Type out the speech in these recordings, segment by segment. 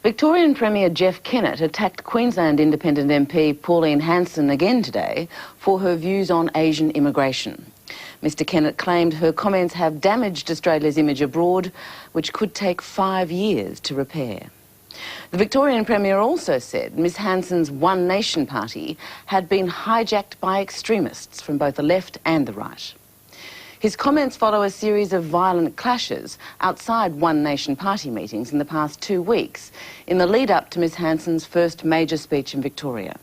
Victorian Premier Jeff Kennett attacked Queensland Independent MP Pauline Hanson again today for her views on Asian immigration. Mr Kennett claimed her comments have damaged Australia's image abroad, which could take 5 years to repair. The Victorian Premier also said Ms Hanson's One Nation party had been hijacked by extremists from both the left and the right. His comments follow a series of violent clashes outside One Nation party meetings in the past 2 weeks in the lead-up to Ms Hanson's first major speech in Victoria.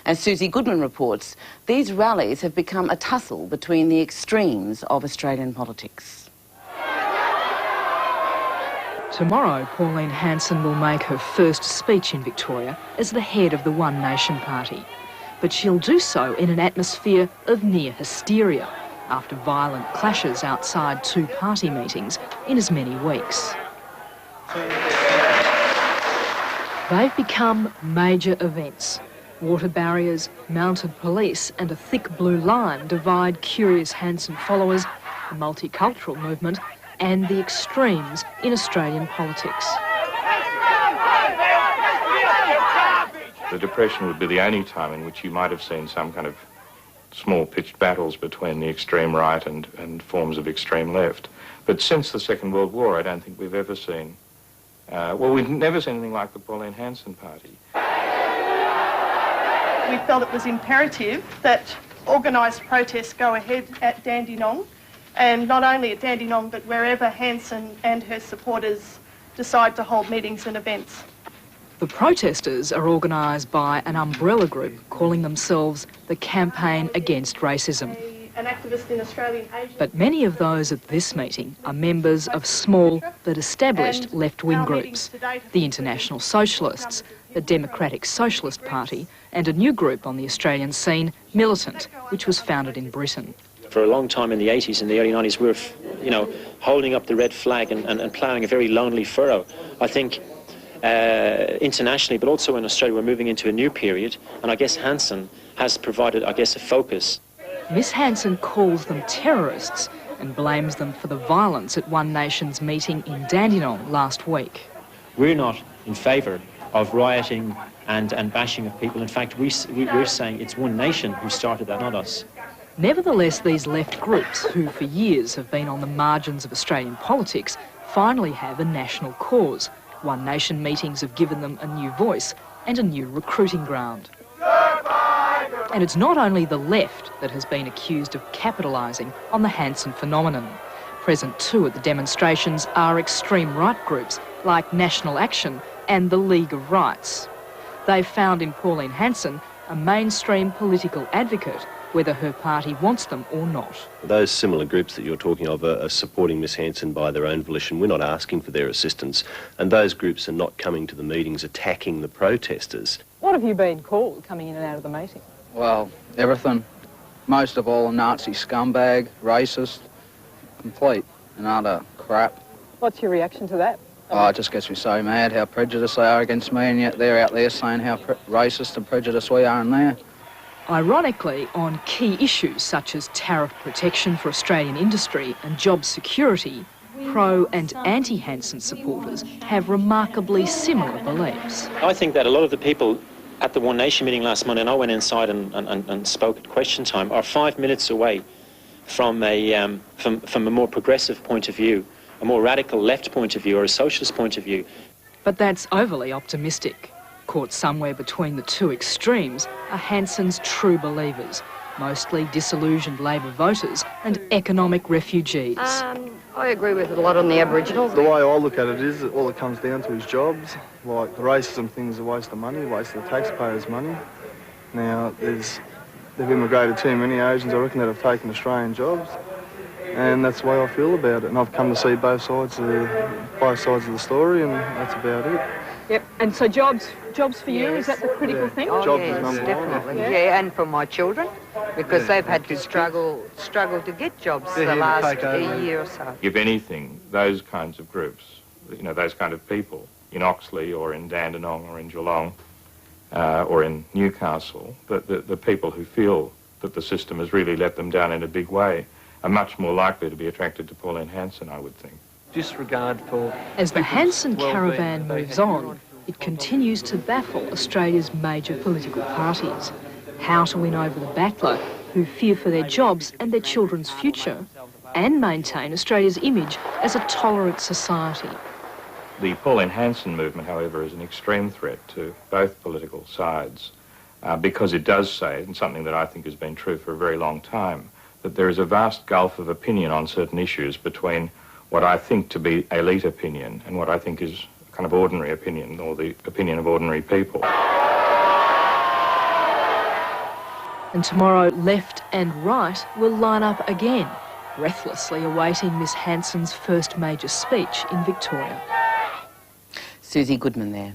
As Susie Goodman reports, these rallies have become a tussle between the extremes of Australian politics. Tomorrow, Pauline Hanson will make her first speech in Victoria as the head of the One Nation party. But she'll do so in an atmosphere of near hysteria after violent clashes outside 2 party meetings in as many weeks. They've become major events. Water barriers, mounted police and a thick blue line divide curious Hanson followers, the multicultural movement and the extremes in Australian politics. The Depression would be the only time in which you might have seen some kind of small-pitched battles between the extreme right and forms of extreme left. But since the Second World War, I don't think we've ever seen... we've never seen anything like the Pauline Hanson party. We felt it was imperative that organised protests go ahead at Dandenong, and not only at Dandenong, but wherever Hanson and her supporters decide to hold meetings and events. The protesters are organised by an umbrella group calling themselves the Campaign Against Racism. An activist in Australian Asian... But many of those at this meeting are members of small but established left-wing groups, the International Socialists, the Democratic Socialist Party, and a new group on the Australian scene, Militant, which was founded in Britain. For a long time in the 80s and the early 90s, we were, holding up the red flag and ploughing a very lonely furrow. I think internationally, but also in Australia, we're moving into a new period, and I guess Hanson has provided, a focus. Miss Hanson calls them terrorists and blames them for the violence at One Nation's meeting in Dandenong last week. We're not in favour of rioting and bashing of people. In fact, we're saying it's One Nation who started that, not us. Nevertheless, these left groups, who for years have been on the margins of Australian politics, finally have a national cause. One Nation meetings have given them a new voice and a new recruiting ground. And it's not only the left that has been accused of capitalising on the Hanson phenomenon. Present too at the demonstrations are extreme right groups like National Action and the League of Rights. They've found in Pauline Hanson a mainstream political advocate, whether her party wants them or not. Those similar groups that you're talking of are supporting Miss Hanson by their own volition. We're not asking for their assistance, and those groups are not coming to the meetings attacking the protesters. What have you been called coming in and out of the meeting? Well, everything. Most of all, a Nazi scumbag, racist, complete and utter crap. What's your reaction to that? Oh, it just gets me so mad how prejudiced they are against me, and yet they're out there saying how racist and prejudiced we are in there. Ironically, on key issues such as tariff protection for Australian industry and job security, pro- and anti-Hanson supporters have remarkably similar beliefs. I think that a lot of the people at the One Nation meeting last Monday, and I went inside and spoke at question time, are 5 minutes away from a more progressive point of view, a more radical left point of view, or a socialist point of view. But that's overly optimistic. Caught somewhere between the two extremes are Hanson's true believers, mostly disillusioned Labor voters and economic refugees. I agree with it a lot on the Aboriginals. The way I look at it is that all it comes down to is jobs. Like the racism thing is a waste of money, a waste of the taxpayers' money. Now, they've immigrated too many Asians, I reckon, that have taken Australian jobs. And that's the way I feel about it. And I've come to see both sides of the story, and that's about it. Yep, and so jobs for you, is that the critical thing? Oh, jobs yes, is number definitely. one. Yeah, and for my children, because they've had to struggle to get jobs the last year or so. If anything, those kinds of groups, those kind of people in Oxley or in Dandenong or in Geelong or in Newcastle, the people who feel that the system has really let them down in a big way, are much more likely to be attracted to Pauline Hanson, I would think. Disregard for... As the Hanson caravan moves on, it continues to baffle Australia's major political parties. How to win over the battler, who fear for their jobs and their children's future, and maintain Australia's image as a tolerant society. The Pauline Hanson movement, however, is an extreme threat to both political sides because it does say, and something that I think has been true for a very long time, that there is a vast gulf of opinion on certain issues between what I think to be elite opinion and what I think is kind of ordinary opinion, or the opinion of ordinary people. And tomorrow, left and right will line up again, breathlessly awaiting Miss Hanson's first major speech in Victoria. Susie Goodman there.